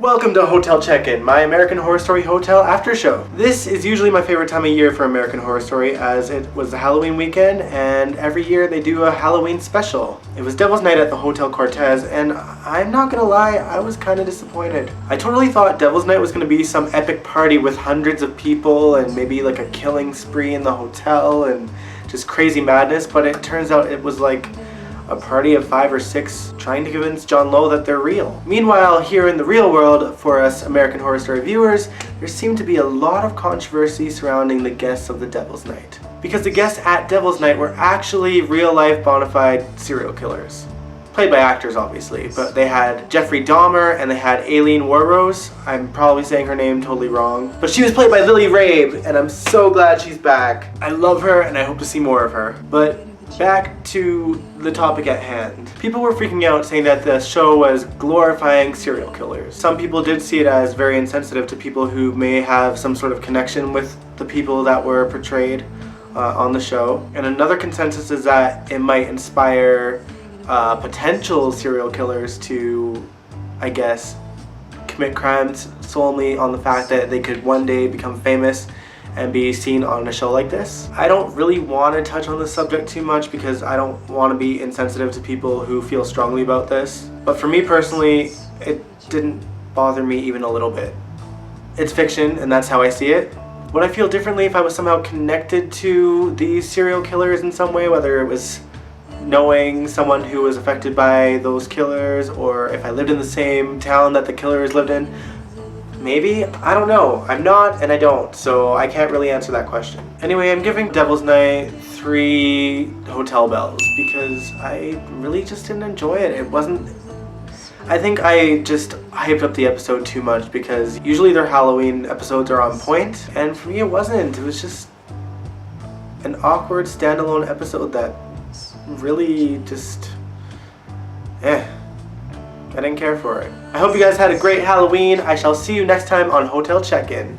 Welcome to Hotel Check-In, my American Horror Story Hotel After Show. This is usually my favorite time of year for American Horror Story, as it was the Halloween weekend and every year they do a Halloween special. It was Devil's Night at the Hotel Cortez, and I'm not gonna lie, I was kind of disappointed. I totally thought Devil's Night was gonna be some epic party with hundreds of people and maybe like a killing spree in the hotel and just crazy madness, but it turns out it was like a party of 5 or 6 trying to convince John Lowe that they're real. Meanwhile, here in the real world, for us American Horror Story viewers, there seemed to be a lot of controversy surrounding the guests of the Devil's Night. Because the guests at Devil's Night were actually real-life bona fide serial killers. Played by actors, obviously, but they had Jeffrey Dahmer and they had Aileen Wuornos. I'm probably saying her name totally wrong. But she was played by Lily Rabe, and I'm so glad she's back. I love her and I hope to see more of her. But back to the topic at hand. People were freaking out saying that the show was glorifying serial killers. Some people did see it as very insensitive to people who may have some sort of connection with the people that were portrayed on the show. And another consensus is that it might inspire potential serial killers to, I guess, commit crimes solely on the fact that they could one day become famous and be seen on a show like this. I don't really want to touch on this subject too much because I don't want to be insensitive to people who feel strongly about this. But for me personally, it didn't bother me even a little bit. It's fiction and that's how I see it. Would I feel differently if I was somehow connected to these serial killers in some way, whether it was knowing someone who was affected by those killers or if I lived in the same town that the killers lived in? Maybe? I don't know. I'm not and I don't, so I can't really answer that question. Anyway, I'm giving Devil's Night 3 hotel bells because I really just didn't enjoy it. It wasn't... I think I just hyped up the episode too much because usually their Halloween episodes are on point, and for me it wasn't. It was just an awkward standalone episode that really just... I didn't care for it. I hope you guys had a great Halloween. I shall see you next time on Hotel Check-In.